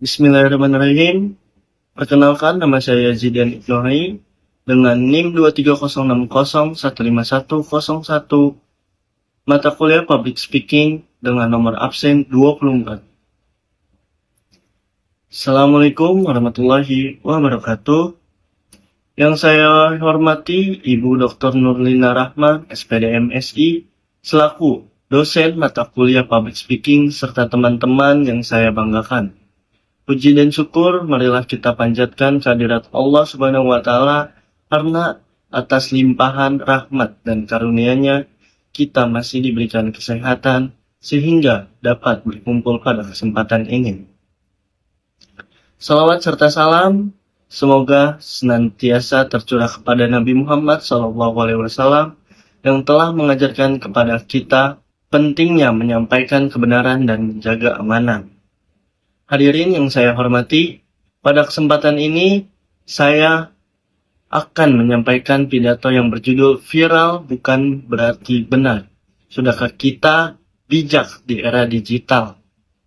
Bismillahirrahmanirrahim. Perkenalkan, nama saya Zidan Ibnuhai dengan NIM 23060151101, mata kuliah Public Speaking dengan nomor absen 24. Assalamualaikum warahmatullahi wabarakatuh. Yang saya hormati Ibu Dr. Nurlina Rahman, SPD MSI, selaku dosen mata kuliah Public Speaking serta teman-teman yang saya banggakan. Puji dan syukur marilah kita panjatkan kehadirat Allah Subhanahu wa Ta'ala, karena atas limpahan rahmat dan karunia-Nya kita masih diberikan kesehatan sehingga dapat berkumpul pada kesempatan ini. Salawat serta salam semoga senantiasa tercurah kepada Nabi Muhammad SAW yang telah mengajarkan kepada kita pentingnya menyampaikan kebenaran dan menjaga amanah. Hadirin yang saya hormati, pada kesempatan ini saya akan menyampaikan pidato yang berjudul "Viral Bukan Berarti Benar. Sudahkah kita bijak di era digital?"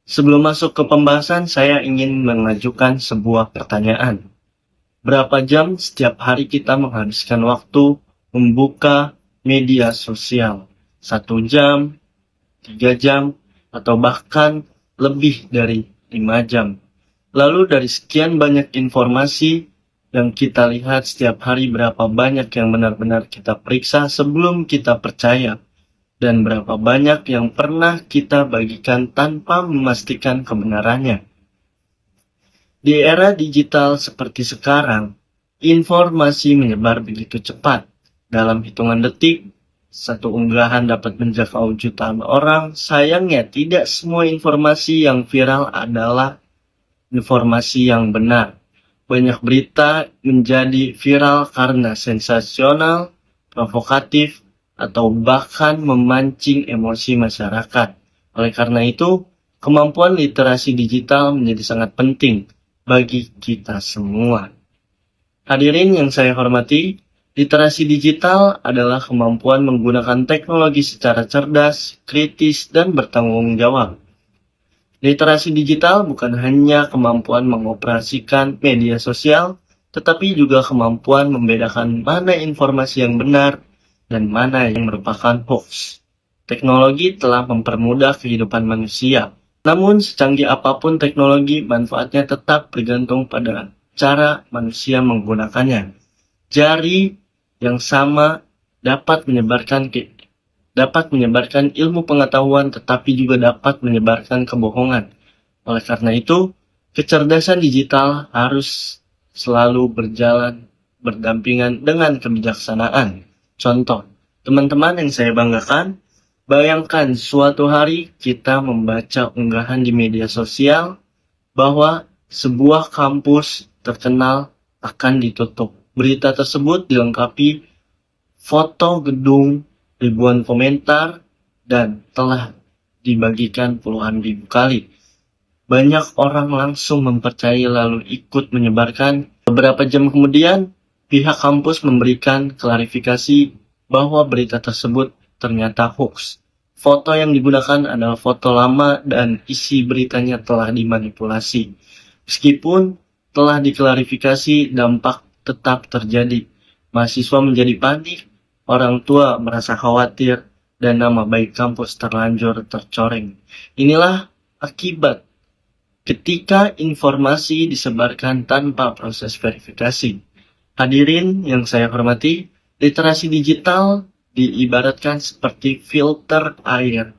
Sebelum masuk ke pembahasan, saya ingin mengajukan sebuah pertanyaan. Berapa jam setiap hari kita menghabiskan waktu membuka media sosial? 1 jam, 3 jam, atau bahkan lebih dari 5 jam. Lalu dari sekian banyak informasi yang kita lihat setiap hari, berapa banyak yang benar-benar kita periksa sebelum kita percaya, dan berapa banyak yang pernah kita bagikan tanpa memastikan kebenarannya. Di era digital seperti sekarang, informasi menyebar begitu cepat. Dalam hitungan detik, satu unggahan dapat menjangkau jutaan orang. Sayangnya, tidak semua informasi yang viral adalah informasi yang benar. Banyak berita menjadi viral karena sensasional, provokatif, atau bahkan memancing emosi masyarakat. Oleh karena itu, kemampuan literasi digital menjadi sangat penting bagi kita semua. Hadirin yang saya hormati, literasi digital adalah kemampuan menggunakan teknologi secara cerdas, kritis, dan bertanggung jawab. Literasi digital bukan hanya kemampuan mengoperasikan media sosial, tetapi juga kemampuan membedakan mana informasi yang benar dan mana yang merupakan hoax. Teknologi telah mempermudah kehidupan manusia. Namun, secanggih apapun teknologi, manfaatnya tetap bergantung pada cara manusia menggunakannya. Jari yang sama dapat menyebarkan ilmu pengetahuan, tetapi juga dapat menyebarkan kebohongan. Oleh karena itu, kecerdasan digital harus selalu berjalan berdampingan dengan kebijaksanaan. Contoh, teman-teman yang saya banggakan, bayangkan suatu hari kita membaca unggahan di media sosial bahwa sebuah kampus terkenal akan ditutup. Berita tersebut dilengkapi foto gedung, ribuan komentar, dan telah dibagikan puluhan ribu kali. Banyak orang langsung mempercayai lalu ikut menyebarkan. Beberapa jam kemudian, pihak kampus memberikan klarifikasi bahwa berita tersebut ternyata hoax. Foto yang digunakan adalah foto lama dan isi beritanya telah dimanipulasi. Meskipun telah diklarifikasi, dampak tetap terjadi. Mahasiswa menjadi panik, orang tua merasa khawatir, dan nama baik kampus terlanjur tercoreng. Inilah akibat ketika informasi disebarkan tanpa proses verifikasi. Hadirin yang saya hormati, literasi digital diibaratkan seperti filter air.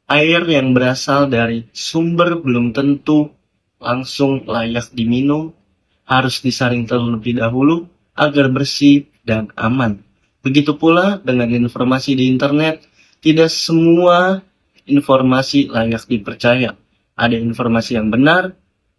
Air yang berasal dari sumber belum tentu langsung layak diminum, harus disaring terlebih dahulu agar bersih dan aman. Begitu pula dengan informasi di internet, tidak semua informasi layak dipercaya. Ada informasi yang benar,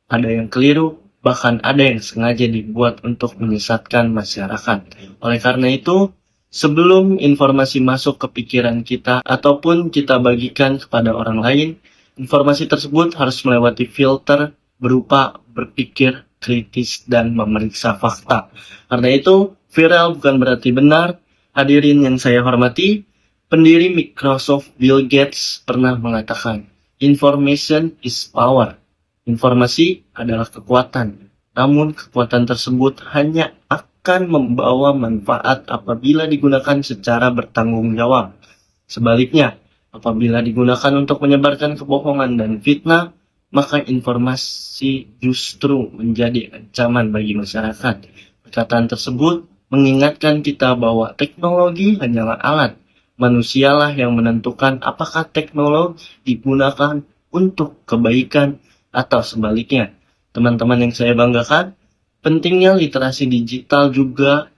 ada yang keliru, bahkan ada yang sengaja dibuat untuk menyesatkan masyarakat. Oleh karena itu, sebelum informasi masuk ke pikiran kita ataupun kita bagikan kepada orang lain, informasi tersebut harus melewati filter berupa berpikir kritis dan memeriksa fakta. Karena itu, viral bukan berarti benar. Hadirin yang saya hormati, pendiri Microsoft Bill Gates pernah mengatakan, "Information is power." Informasi adalah kekuatan, namun kekuatan tersebut hanya akan membawa manfaat apabila digunakan secara bertanggung jawab. Sebaliknya, apabila digunakan untuk menyebarkan kebohongan dan fitnah, maka informasi justru menjadi ancaman bagi masyarakat. Perkataan tersebut mengingatkan kita bahwa teknologi hanyalah alat. Manusialah yang menentukan apakah teknologi digunakan untuk kebaikan atau sebaliknya. Teman-teman yang saya banggakan, pentingnya literasi digital juga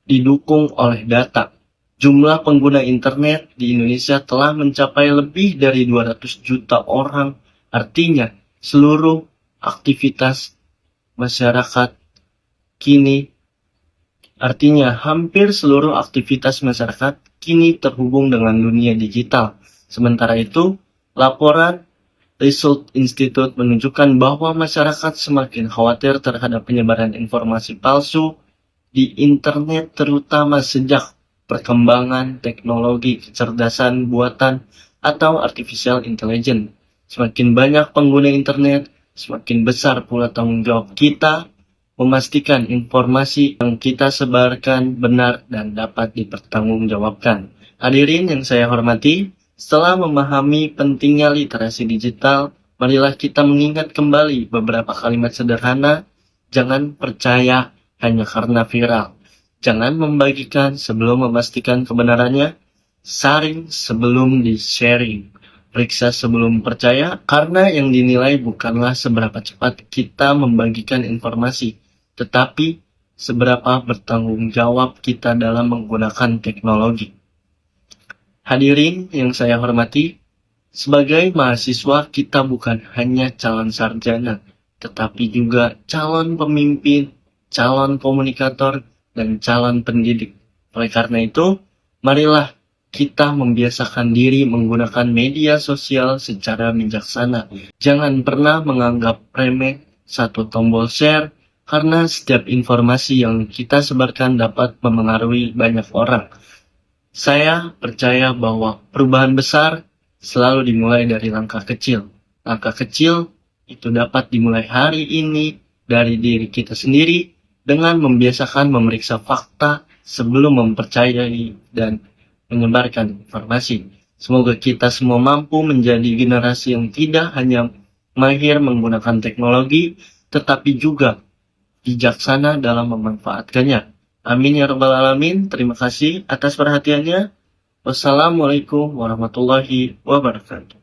didukung oleh data. Jumlah pengguna internet di Indonesia telah mencapai lebih dari 200 juta orang. Artinya, seluruh aktivitas masyarakat kini hampir seluruh aktivitas masyarakat kini terhubung dengan dunia digital. Sementara itu, laporan Result Institute menunjukkan bahwa masyarakat semakin khawatir terhadap penyebaran informasi palsu di internet, terutama sejak perkembangan teknologi kecerdasan buatan atau artificial intelligence. Semakin banyak pengguna internet, semakin besar pula tanggung jawab kita memastikan informasi yang kita sebarkan benar dan dapat dipertanggungjawabkan. Hadirin yang saya hormati, setelah memahami pentingnya literasi digital, marilah kita mengingat kembali beberapa kalimat sederhana. Jangan percaya hanya karena viral. Jangan membagikan sebelum memastikan kebenarannya. Saring sebelum di-sharing. Periksa sebelum percaya, karena yang dinilai bukanlah seberapa cepat kita membagikan informasi, tetapi seberapa bertanggung jawab kita dalam menggunakan teknologi. Hadirin yang saya hormati, sebagai mahasiswa kita bukan hanya calon sarjana, tetapi juga calon pemimpin, calon komunikator, dan calon pendidik. Oleh karena itu, marilah kita membiasakan diri menggunakan media sosial secara bijaksana. Jangan pernah menganggap remeh satu tombol share, karena setiap informasi yang kita sebarkan dapat memengaruhi banyak orang. Saya percaya bahwa perubahan besar selalu dimulai dari langkah kecil. Langkah kecil itu dapat dimulai hari ini dari diri kita sendiri dengan membiasakan memeriksa fakta sebelum mempercayai dan menyebarkan informasi. Semoga kita semua mampu menjadi generasi yang tidak hanya mahir menggunakan teknologi, tetapi juga bijaksana dalam memanfaatkannya. Amin ya rabbal alamin. Terima kasih atas perhatiannya. Wassalamualaikum warahmatullahi wabarakatuh.